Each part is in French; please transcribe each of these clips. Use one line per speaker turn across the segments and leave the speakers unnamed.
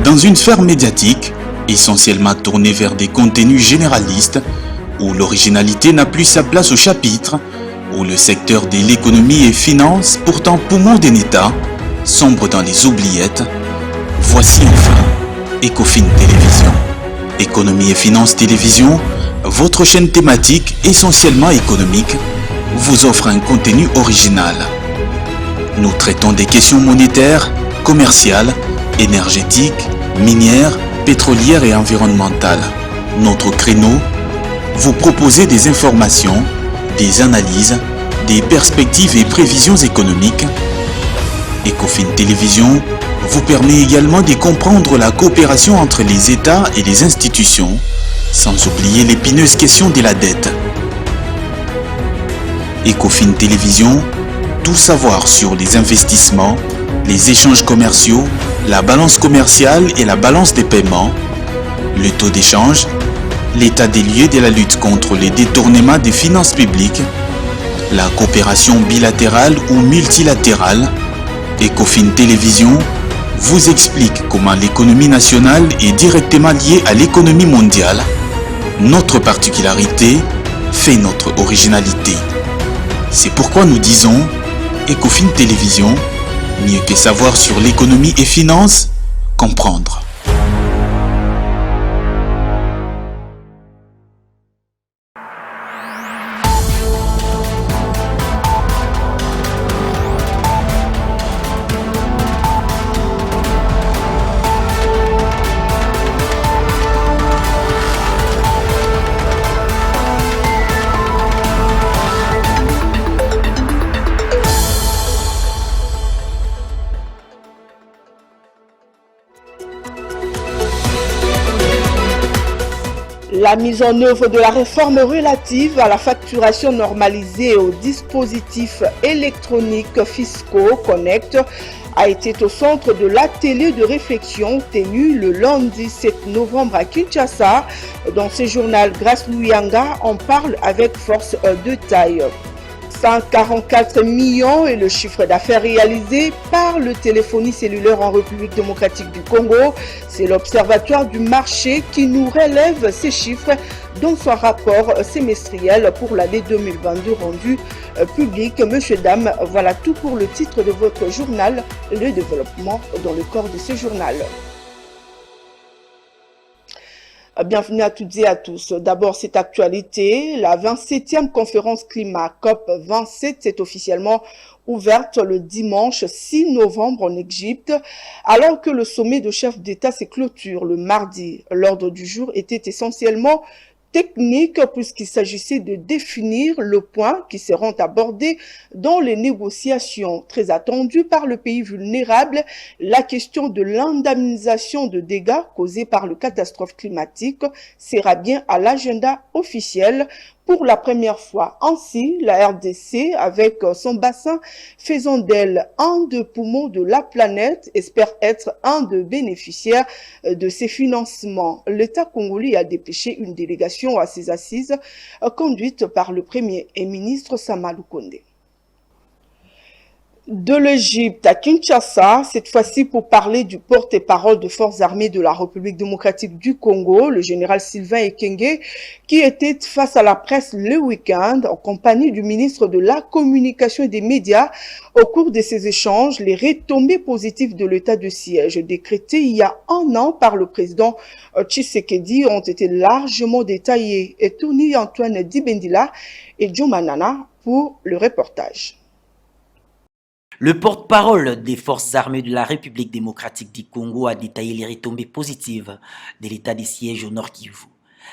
Dans une sphère médiatique, essentiellement tournée vers des contenus généralistes, où l'originalité n'a plus sa place au chapitre, où le secteur de l'économie et finance, pourtant poumon d'un État, sombre dans les oubliettes, voici enfin Ecofin Télévision. Économie et finance télévision, votre chaîne thématique essentiellement économique, vous offre un contenu original. Nous traitons des questions monétaires, commerciales, énergétiques, minières, pétrolières et environnementales. Notre créneau, vous proposer des informations, des analyses, des perspectives et prévisions économiques. Ecofin Télévision vous permet également de comprendre la coopération entre les États et les institutions, sans oublier l'épineuse question de la dette. Ecofin Télévision, tout savoir sur les investissements, les échanges commerciaux, la balance commerciale et la balance des paiements, le taux d'échange, l'état des lieux de la lutte contre les détournements des finances publiques, la coopération bilatérale ou multilatérale. Ecofin Télévision vous explique comment l'économie nationale est directement liée à l'économie mondiale. Notre particularité fait notre originalité. C'est pourquoi nous disons Ecofin Télévision, mieux que savoir sur l'économie et finance, comprendre.
La mise en œuvre de la réforme relative à la facturation normalisée et aux dispositifs électroniques fiscaux Connect a été au centre de l'atelier de réflexion tenu le lundi 7 novembre à Kinshasa. Dans ce journal, Grace Luyanga en parle avec force de taille. 144 millions est le chiffre d'affaires réalisé par le téléphonie cellulaire en République démocratique du Congo. C'est l'Observatoire du marché qui nous relève ces chiffres dans son rapport semestriel pour l'année 2022 rendu public. Monsieur, dames, voilà tout pour le titre de votre journal, le développement dans le corps de ce journal. Bienvenue à toutes et à tous. D'abord, cette actualité, la 27e conférence climat COP27 est officiellement ouverte le dimanche 6 novembre en Égypte, alors que le sommet de chefs d'État se clôture le mardi. L'ordre du jour était essentiellement technique puisqu'il s'agissait de définir le point qui seront abordés dans les négociations très attendues par le pays vulnérable. La question de l'indemnisation de dégâts causés par le catastrophe climatique sera bien à l'agenda officiel pour la première fois. Ainsi, la RDC, avec son bassin faisant d'elle un des poumons de la planète, espère être un des bénéficiaires de ces financements. L'État congolais a dépêché une délégation à ses assises, conduite par le Premier ministre Sama Lukonde. De l'Égypte à Kinshasa, cette fois-ci pour parler du porte-parole des forces armées de la République démocratique du Congo, le général Sylvain Ekenge, qui était face à la presse le week-end en compagnie du ministre de la Communication et des Médias. Au cours de ces échanges, les retombées positives de l'état de siège décrété il y a un an par le président Tshisekedi ont été largement détaillées. Et Tony Antoine Dibendila et Joe Manana pour le reportage.
Le porte-parole des forces armées de la République démocratique du Congo a détaillé les retombées positives de l'état de siège au Nord Kivu,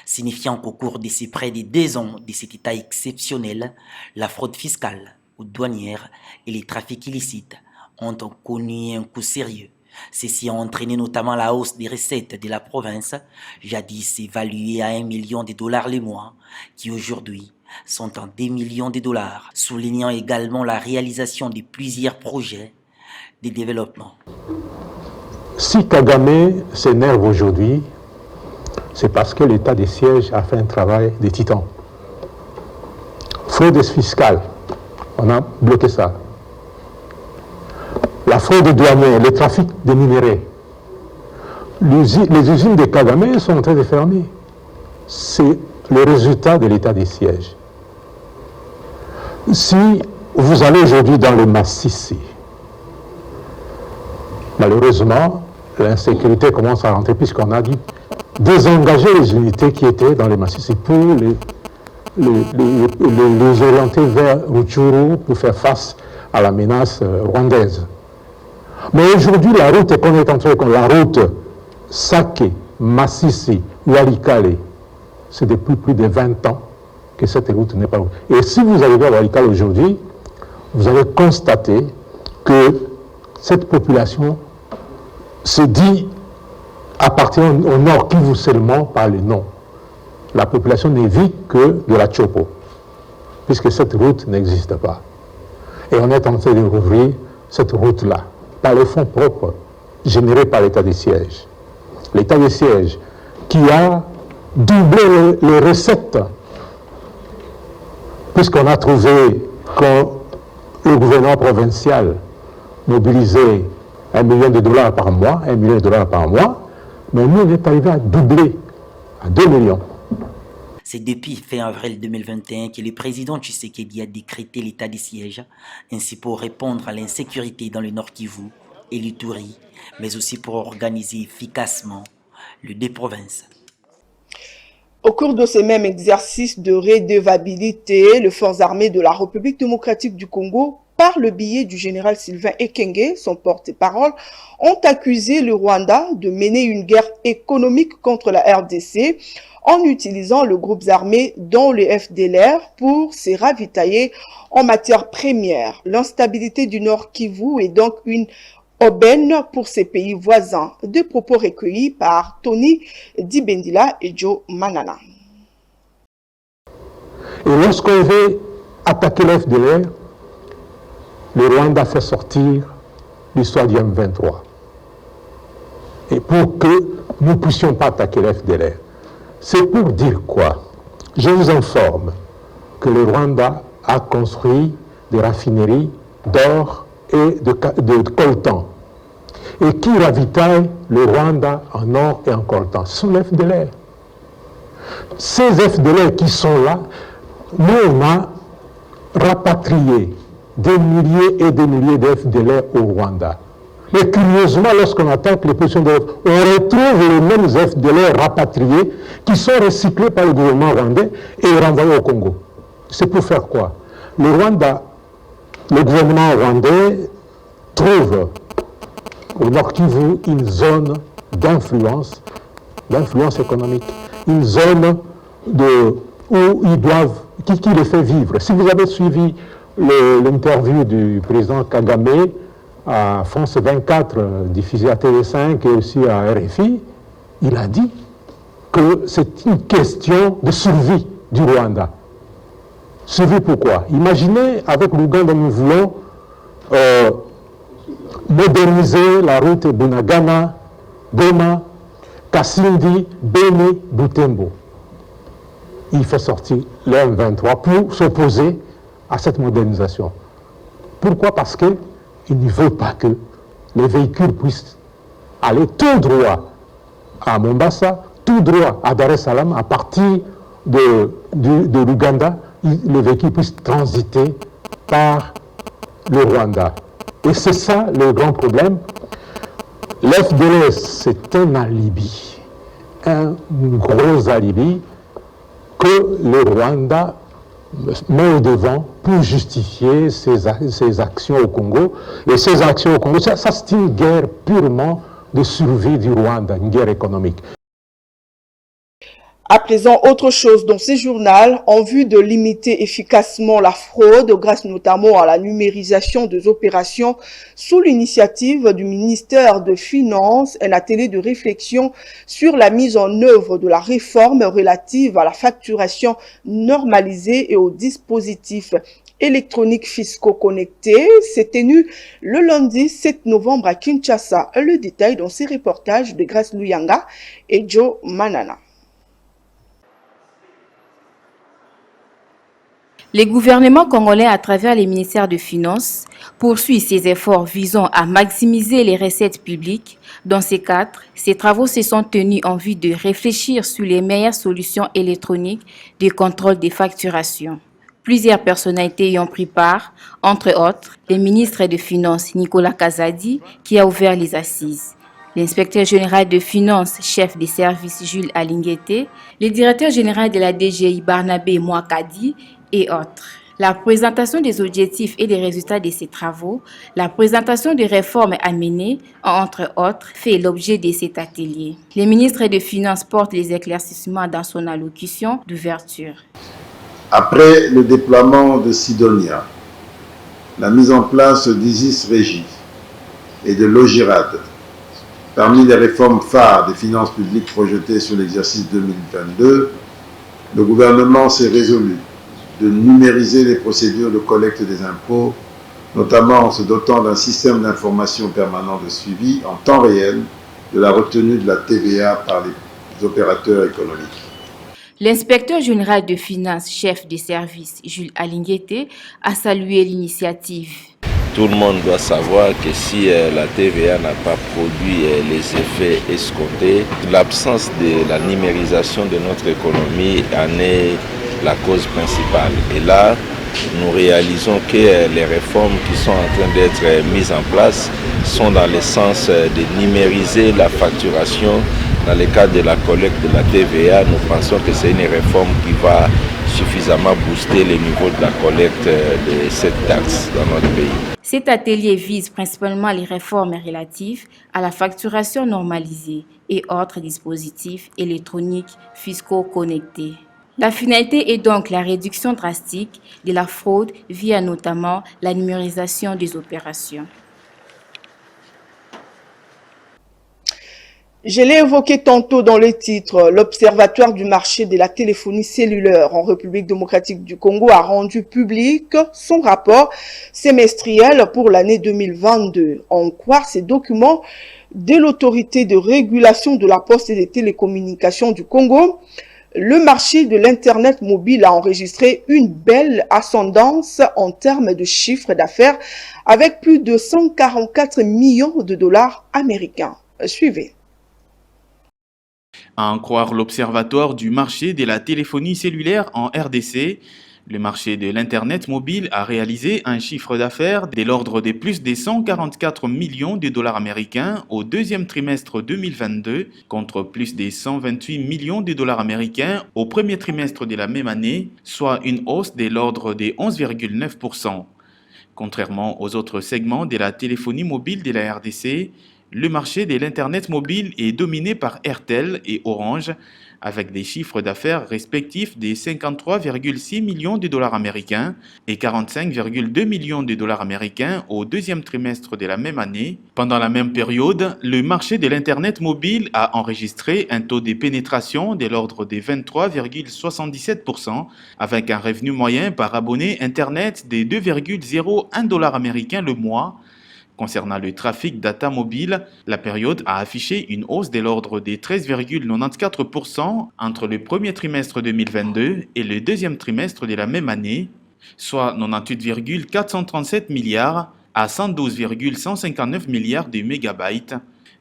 signifiant qu'au cours de ces près de 2 ans de cet état exceptionnel, la fraude fiscale ou douanière et les trafics illicites ont connu un coup sérieux. Ceci a entraîné notamment la hausse des recettes de la province, jadis évaluées à $1 million les mois, qui aujourd'hui sont en $2 millions, soulignant également la réalisation de plusieurs projets de développement.
Si Kagame s'énerve aujourd'hui, c'est parce que l'état de siège a fait un travail de titan. Fraude fiscale, on a bloqué ça. La fraude douanière, le trafic de minerais, les usines de Kagame sont en train de fermer. C'est le résultat de l'état des sièges. Si vous allez aujourd'hui dans le Massissi, malheureusement, l'insécurité commence à rentrer puisqu'on a dit désengager les unités qui étaient dans le Massissi pour les orienter vers Rutshuru pour faire face à la menace rwandaise. Mais aujourd'hui, la route qu'on est en train de la route Sake, Massissi, Walikale, c'est depuis plus de 20 ans que cette route n'est pas route. Et si vous arrivez à Walikale aujourd'hui, vous allez constater que cette population se dit appartient au Nord Kivu seulement par le nom. La population ne vit que de la Chopo, puisque cette route n'existe pas. Et on est en train de rouvrir cette route-là, par les fonds propres générés par l'état des sièges. L'état des sièges qui a doublé les recettes, puisqu'on a trouvé que le gouvernement provincial mobilisait $1 million par mois, $1 million par mois, mais nous on est arrivé à doubler à 2 millions.
C'est depuis fin avril 2021 que le président Tshisekedi a décrété l'état de siège, ainsi pour répondre à l'insécurité dans le Nord Kivu et l'Ituri, mais aussi pour organiser efficacement le deux provinces.
Au cours de ces mêmes exercices de redevabilité, les forces armées de la République démocratique du Congo, par le biais du général Sylvain Ekenge, son porte-parole, ont accusé le Rwanda de mener une guerre économique contre la RDC en utilisant le groupe armé dont le FDLR pour se ravitailler en matière première. L'instabilité du Nord Kivu est donc une aubaine pour ces pays voisins. Deux propos recueillis par Tony Dibendila et Joe Manana.
Et lorsqu'on veut attaquer le FDLR, le Rwanda fait sortir l'histoire du M23. Et pour que nous ne puissions pas attaquer le FDLR. C'est pour dire quoi? Je vous informe que le Rwanda a construit des raffineries d'or et de coltan, et qui ravitaille le Rwanda en or et en coltan. Ce sont les FDLR. Ces FDLR qui sont là, nous on a rapatrié des milliers et des milliers de FDLR au Rwanda. Mais curieusement, lorsqu'on attaque les positions de FDLR, on retrouve les mêmes FDLR rapatriés qui sont recyclés par le gouvernement rwandais et renvoyés au Congo. C'est pour faire quoi? Le Rwanda, le gouvernement rwandais trouve au Nord Kivu une zone d'influence économique, une zone où ils doivent, qui les fait vivre. Si vous avez suivi l'interview du président Kagame à France 24, diffusée à TV5 et aussi à RFI, il a dit que c'est une question de survie du Rwanda. Survie pourquoi? Imaginez, avec l'Ouganda, nous voulons moderniser la route Bunagana, Goma, Kasindi, Beni, Butembo. Il fait sortir le M23 pour s'opposer à cette modernisation. Pourquoi? Parce qu'il ne veut pas que les véhicules puissent aller tout droit à Mombasa, tout droit à Dar es Salaam, à partir de l'Ouganda, les véhicules puissent transiter par le Rwanda. Et c'est ça le grand problème. L'FDLR, c'est un alibi, un gros alibi que le Rwanda met au devant pour justifier ses actions au Congo. Et ces actions au Congo, ça c'est une guerre purement de survie du Rwanda, une guerre économique.
À présent, autre chose dans ces journaux, en vue de limiter efficacement la fraude, grâce notamment à la numérisation des opérations, sous l'initiative du ministère des Finances, un atelier de réflexion sur la mise en œuvre de la réforme relative à la facturation normalisée et aux dispositifs électroniques fiscaux connectés s'est tenu le lundi 7 novembre à Kinshasa. Le détail dans ces reportages de Grace Luyanga et Joe Manana.
Le gouvernement congolais, à travers les ministères des Finances, poursuit ses efforts visant à maximiser les recettes publiques. Dans ces cadres, ces travaux se sont tenus en vue de réfléchir sur les meilleures solutions électroniques de contrôle des facturations. Plusieurs personnalités y ont pris part, entre autres le ministre des Finances Nicolas Kazadi qui a ouvert les assises, l'inspecteur général de Finances, chef des services Jules Alinguete, le directeur général de la DGI Barnabé Mouakadi et autres. La présentation des objectifs et des résultats de ces travaux, la présentation des réformes à mener, entre autres, fait l'objet de cet atelier. Le ministre des Finances porte les éclaircissements dans son allocution d'ouverture.
Après le déploiement de Sidonia, la mise en place d'Isis Régie et de Logirad, parmi les réformes phares des finances publiques projetées sur l'exercice 2022, le gouvernement s'est résolu de numériser les procédures de collecte des impôts, notamment en se dotant d'un système d'information permanent de suivi en temps réel de la retenue de la TVA par les opérateurs économiques.
L'inspecteur général de finances, chef des services, Jules Alinguete, a salué l'initiative.
Tout le monde doit savoir que si la TVA n'a pas produit les effets escomptés, l'absence de la numérisation de notre économie en est la cause principale. Et là, nous réalisons que les réformes qui sont en train d'être mises en place sont dans le sens de numériser la facturation. Dans le cadre de la collecte de la TVA, nous pensons que c'est une réforme qui va suffisamment booster le niveau de la collecte de cette taxe dans notre pays.
Cet atelier vise principalement les réformes relatives à la facturation normalisée et autres dispositifs électroniques fiscaux connectés. La finalité est donc la réduction drastique de la fraude via notamment la numérisation des opérations.
Je l'ai évoqué tantôt dans le titre, l'Observatoire du marché de la téléphonie cellulaire en République démocratique du Congo a rendu public son rapport semestriel pour l'année 2022. En croire ces documents de l'autorité de régulation de la poste et des télécommunications du Congo, le marché de l'Internet mobile a enregistré une belle ascendance en termes de chiffre d'affaires avec plus de 144 millions de dollars américains. Suivez.
À en croire l'Observatoire du marché de la téléphonie cellulaire en RDC, le marché de l'Internet mobile a réalisé un chiffre d'affaires de l'ordre de plus de 144 millions de dollars américains au deuxième trimestre 2022 contre plus de 128 millions de dollars américains au premier trimestre de la même année, soit une hausse de l'ordre de 11,9%. Contrairement aux autres segments de la téléphonie mobile de la RDC, le marché de l'Internet mobile est dominé par Airtel et Orange, avec des chiffres d'affaires respectifs de 53,6 millions de dollars américains et 45,2 millions de dollars américains au deuxième trimestre de la même année. Pendant la même période, le marché de l'Internet mobile a enregistré un taux de pénétration de l'ordre de 23,77%, avec un revenu moyen par abonné Internet de 2,01 dollars américains le mois. Concernant le trafic data mobile, la période a affiché une hausse de l'ordre de 13,94% entre le premier trimestre 2022 et le deuxième trimestre de la même année, soit 98,437 milliards à 112,159 milliards de mégabytes.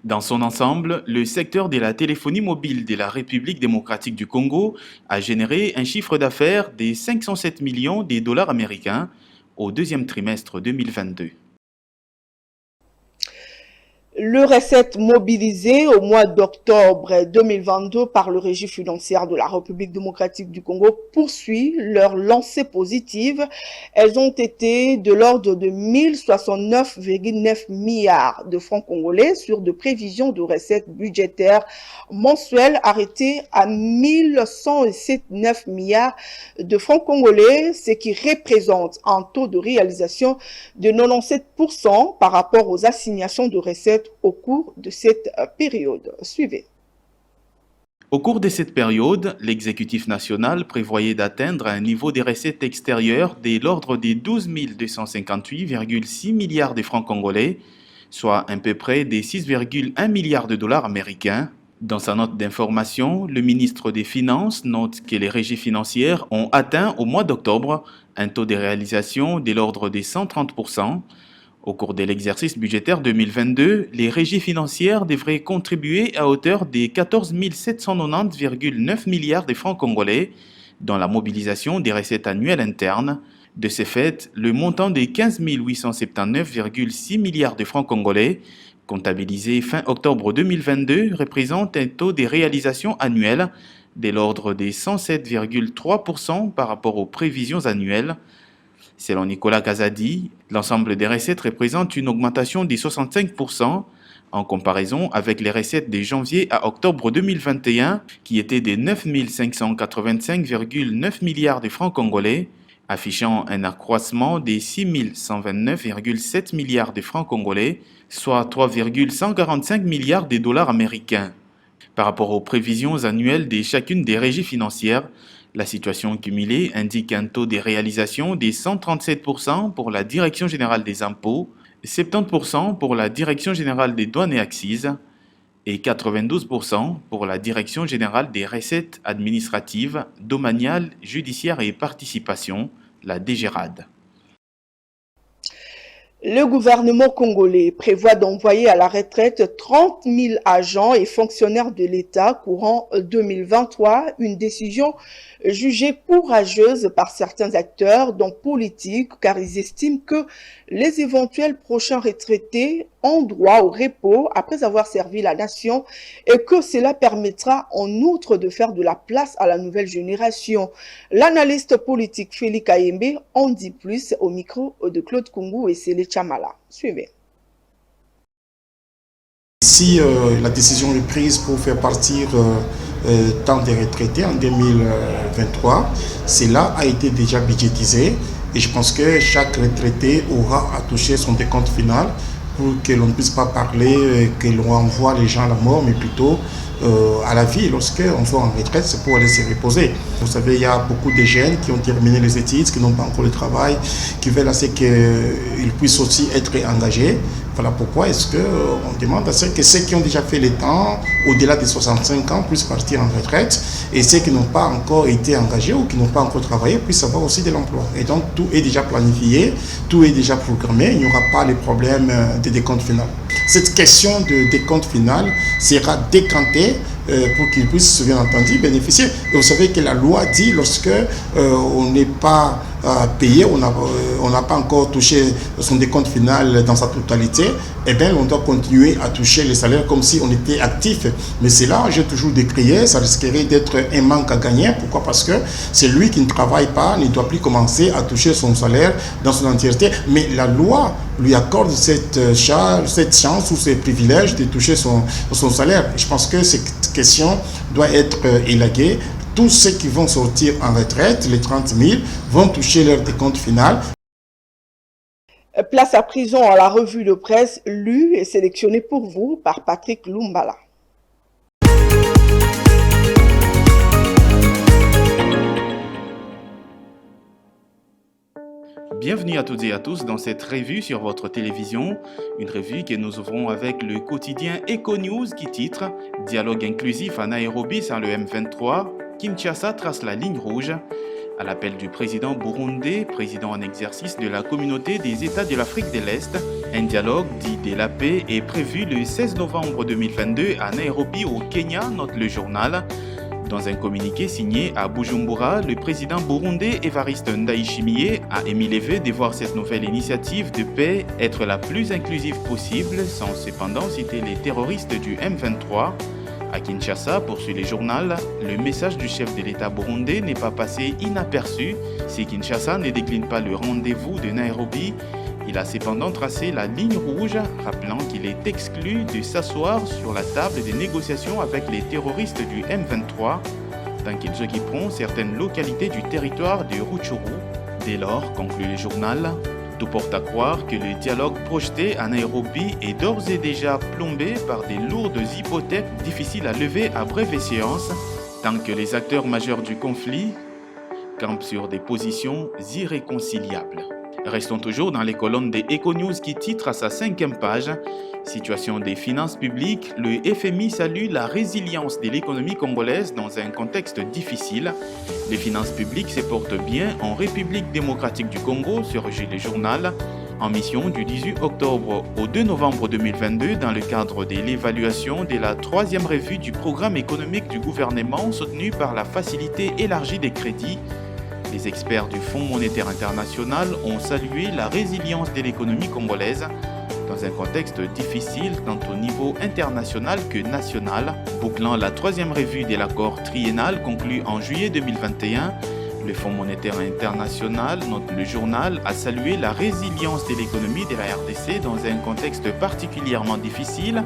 Dans son ensemble, le secteur de la téléphonie mobile de la République démocratique du Congo a généré un chiffre d'affaires de 507 millions de dollars américains au deuxième trimestre 2022.
Le recette mobilisé au mois d'octobre 2022 par le régime financier de la République démocratique du Congo poursuit leur lancée positive. Elles ont été de l'ordre de 1069,9 milliards de francs congolais sur de prévisions de recettes budgétaires mensuelles arrêtées à 1107,9 milliards de francs congolais, ce qui représente un taux de réalisation de 97% par rapport aux assignations de recettes au cours de cette période. Suivez.
Au cours de cette période, l'exécutif national prévoyait d'atteindre un niveau des recettes extérieures de l'ordre des 12 258,6 milliards de francs congolais, soit à peu près des 6,1 milliards de dollars américains. Dans sa note d'information, le ministre des Finances note que les régies financières ont atteint au mois d'octobre un taux de réalisation de l'ordre des 130%. Au cours de l'exercice budgétaire 2022, les régies financières devraient contribuer à hauteur de 14 790,9 milliards de francs congolais dans la mobilisation des recettes annuelles internes. De ce fait, le montant des 15 879,6 milliards de francs congolais comptabilisé fin octobre 2022 représente un taux de réalisation annuelle de l'ordre des 107,3% par rapport aux prévisions annuelles. Selon Nicolas Kazadi, l'ensemble des recettes représente une augmentation de 65% en comparaison avec les recettes de janvier à octobre 2021 qui étaient de 9 585,9 milliards de francs congolais, affichant un accroissement de 6 129,7 milliards de francs congolais, soit 3,145 milliards de dollars américains. Par rapport aux prévisions annuelles de chacune des régies financières, la situation cumulée indique un taux de réalisation de 137% pour la Direction générale des impôts, 70% pour la Direction générale des douanes et accises et 92% pour la Direction générale des recettes administratives, domaniales, judiciaires et participation, la DGRAD.
Le gouvernement congolais prévoit d'envoyer à la retraite 30 000 agents et fonctionnaires de l'État courant 2023, une décision jugée courageuse par certains acteurs, dont politiques, car ils estiment que les éventuels prochains retraités ont droit au repos après avoir servi la nation et que cela permettra en outre de faire de la place à la nouvelle génération. L'analyste politique Félix Kayembe en dit plus au micro de Claude Kungu et Sélé Chamala. Suivez.
Si la décision est prise pour faire partir tant des retraités en 2023, cela a été déjà budgétisé et je pense que chaque retraité aura à toucher son décompte final pour que l'on ne puisse pas parler que l'on envoie les gens à la mort, mais plutôt à la vie. Lorsqu'on va en retraite, c'est pour aller se reposer. Vous savez, il y a beaucoup de jeunes qui ont terminé les études, qui n'ont pas encore le travail, qui veulent assez qu'ils puissent aussi être engagés. Voilà pourquoi est-ce qu'on demande à ce que ceux qui ont déjà fait le temps, au-delà des 65 ans, puissent partir en retraite et ceux qui n'ont pas encore été engagés ou qui n'ont pas encore travaillé puissent avoir aussi de l'emploi. Et donc tout est déjà planifié, tout est déjà programmé, il n'y aura pas les problèmes de décompte final. Cette question de décompte final sera décantée pour qu'ils puissent, bien entendu, bénéficier. Et vous savez que la loi dit lorsque on n'est pas payé, on n'a pas encore touché son décompte final dans sa totalité, eh bien on doit continuer à toucher les salaires comme si on était actif. Mais c'est là, j'ai toujours décrié, ça risquerait d'être un manque à gagner. Pourquoi? Parce que c'est lui qui ne travaille pas, ne doit plus commencer à toucher son salaire dans son entièreté. Mais la loi lui accorde cette chance ou ce privilège de toucher son salaire. Je pense que cette question doit être élaguée. Tous ceux qui vont sortir en retraite, les 30 000, vont toucher leur décompte final.
Place à présent à la revue de presse lue et sélectionnée pour vous par Patrick Lumbala.
Bienvenue à toutes et à tous dans cette revue sur votre télévision, une revue que nous ouvrons avec le quotidien Eco-News qui titre « Dialogue inclusif à Nairobi sans le M23, Kinshasa trace la ligne rouge ». À l'appel du président burundais, président en exercice de la communauté des États de l'Afrique de l'Est, un dialogue dit de la paix est prévu le 16 novembre 2022 à Nairobi au Kenya, note le journal. Dans un communiqué signé à Bujumbura, le président burundais Evariste Ndayishimiye a émis les vœux de voir cette nouvelle initiative de paix être la plus inclusive possible, sans cependant citer les terroristes du M23. À Kinshasa, poursuit le journal, le message du chef de l'État burundais n'est pas passé inaperçu si Kinshasa ne décline pas le rendez-vous de Nairobi. Il a cependant tracé la ligne rouge, rappelant qu'il est exclu de s'asseoir sur la table des négociations avec les terroristes du M23, tant qu'ils occuperont certaines localités du territoire de Rutshuru. Dès lors, conclut le journal, tout porte à croire que le dialogue projeté à Nairobi est d'ores et déjà plombé par des lourdes hypothèques difficiles à lever à brève échéance, tant que les acteurs majeurs du conflit campent sur des positions irréconciliables. Restons toujours dans les colonnes des Econews qui titre à sa 5e page « Situation des finances publiques, le FMI salue la résilience de l'économie congolaise dans un contexte difficile. Les finances publiques se portent bien en République démocratique du Congo » sur le journal. En mission du 18 octobre au 2 novembre 2022 dans le cadre de l'évaluation de la 3e revue du programme économique du gouvernement soutenu par la facilité élargie des crédits. Les experts du Fonds monétaire international ont salué la résilience de l'économie congolaise dans un contexte difficile tant au niveau international que national. Bouclant la 3e revue de l'accord triennal conclu en juillet 2021, le Fonds monétaire international, note le journal, a salué la résilience de l'économie de la RDC dans un contexte particulièrement difficile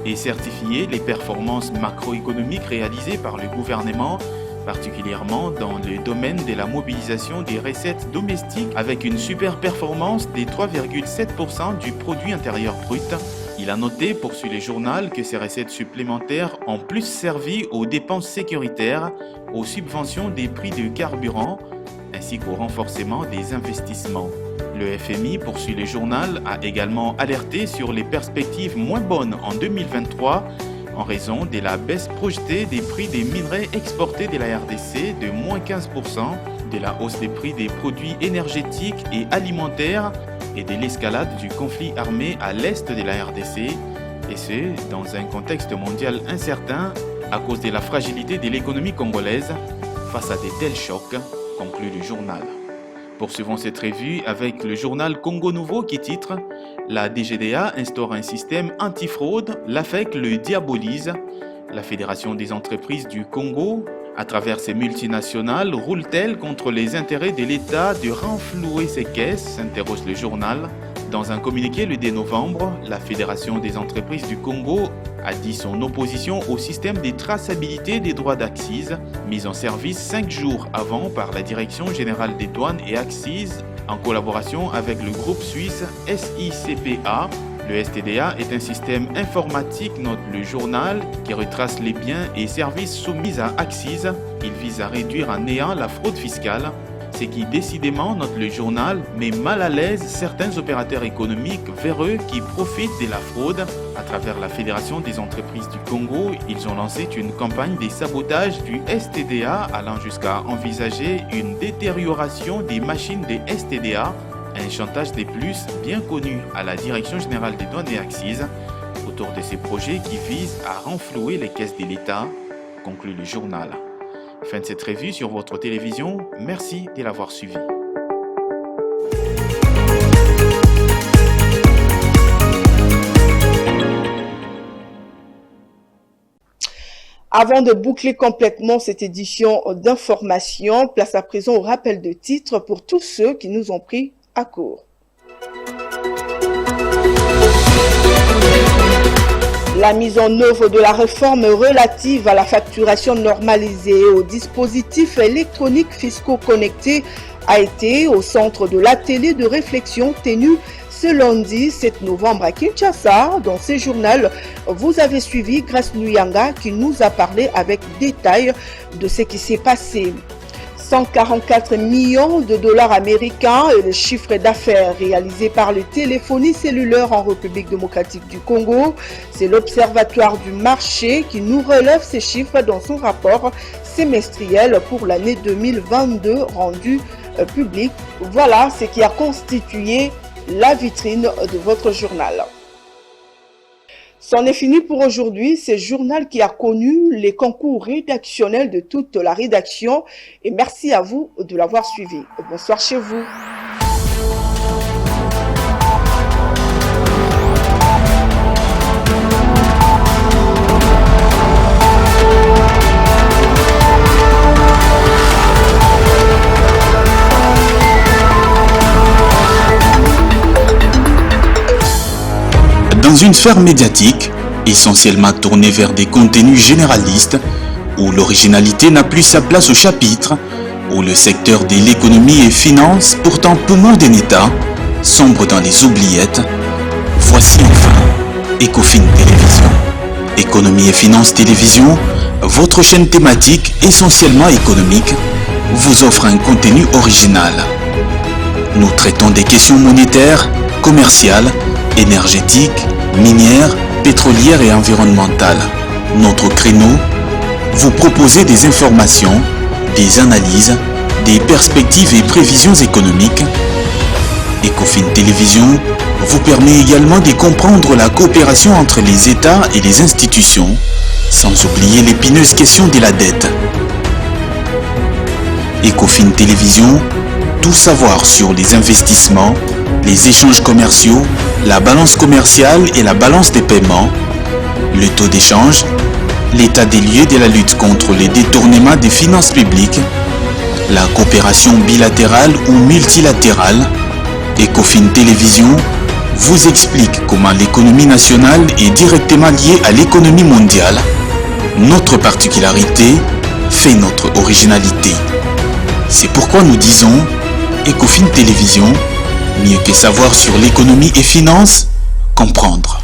et certifié les performances macroéconomiques réalisées par le gouvernement, particulièrement dans le domaine de la mobilisation des recettes domestiques avec une super performance des 3,7% du produit intérieur brut. Il a noté, poursuit le journal, que ces recettes supplémentaires ont plus servi aux dépenses sécuritaires, aux subventions des prix de carburant, ainsi qu'au renforcement des investissements. Le FMI, poursuit le journal, a également alerté sur les perspectives moins bonnes en 2023 en raison de la baisse projetée des prix des minerais exportés de la RDC de moins 15%, de la hausse des prix des produits énergétiques et alimentaires et de l'escalade du conflit armé à l'est de la RDC, et ce, dans un contexte mondial incertain à cause de la fragilité de l'économie congolaise face à de tels chocs, conclut le journal. Poursuivons cette revue avec le journal Congo Nouveau qui titre « La DGDA instaure un système antifraude, l'AFEC le diabolise. La Fédération des entreprises du Congo, à travers ses multinationales, roule-t-elle contre les intérêts de l'État de renflouer ses caisses ?» s'interroge le journal. Dans un communiqué le 2 novembre, la Fédération des entreprises du Congo a dit son opposition au système de traçabilité des droits d'accise mis en service 5 jours avant par la Direction générale des douanes et accises en collaboration avec le groupe suisse SICPA. Le STDA est un système informatique, note le journal, qui retrace les biens et services soumis à accises. Il vise à réduire à néant la fraude fiscale. Ce qui décidément, note le journal, met mal à l'aise certains opérateurs économiques véreux qui profitent de la fraude. À travers la Fédération des entreprises du Congo, ils ont lancé une campagne de sabotage du STDA allant jusqu'à envisager une détérioration des machines des STDA, un chantage des plus bien connu à la Direction générale des douanes et accises autour de ces projets qui visent à renflouer les caisses de l'État, conclut le journal. Fin de cette revue sur votre télévision. Merci de l'avoir suivi.
Avant de boucler complètement cette édition d'information, place à présent au rappel de titres pour tous ceux qui nous ont pris à court. La mise en œuvre de la réforme relative à la facturation normalisée aux dispositifs électroniques fiscaux connectés a été au centre de l'atelier de réflexion tenu ce lundi 7 novembre à Kinshasa. Dans ce journal, vous avez suivi Grace Nuyanga qui nous a parlé avec détail de ce qui s'est passé. 144 millions de dollars américains est le chiffre d'affaires réalisé par le téléphonie cellulaire en République démocratique du Congo. C'est l'Observatoire du marché qui nous relève ces chiffres dans son rapport semestriel pour l'année 2022 rendu public. Voilà ce qui a constitué la vitrine de votre journal. C'en est fini pour aujourd'hui. C'est le journal qui a connu les concours rédactionnels de toute la rédaction. Et merci à vous de l'avoir suivi. Bonsoir chez vous.
Dans une sphère médiatique, essentiellement tournée vers des contenus généralistes, où l'originalité n'a plus sa place au chapitre, où le secteur de l'économie et finance, pourtant poumon d'un État, sombre dans les oubliettes, voici enfin Ecofin Télévision. Économie et finance télévision, votre chaîne thématique essentiellement économique, vous offre un contenu original. Nous traitons des questions monétaires, commerciales, énergétiques, minières, pétrolières et environnementales. Notre créneau, vous proposer des informations, des analyses, des perspectives et prévisions économiques. Ecofin Télévision vous permet également de comprendre la coopération entre les États et les institutions, sans oublier l'épineuse question de la dette. Ecofin Télévision, tout savoir sur les investissements, les échanges commerciaux, la balance commerciale et la balance des paiements, le taux d'échange, l'état des lieux de la lutte contre les détournements des finances publiques, la coopération bilatérale ou multilatérale. Ecofin Télévision vous explique comment l'économie nationale est directement liée à l'économie mondiale. Notre particularité fait notre originalité. C'est pourquoi nous disons Ecofin Télévision, mieux que savoir sur l'économie et finances, comprendre.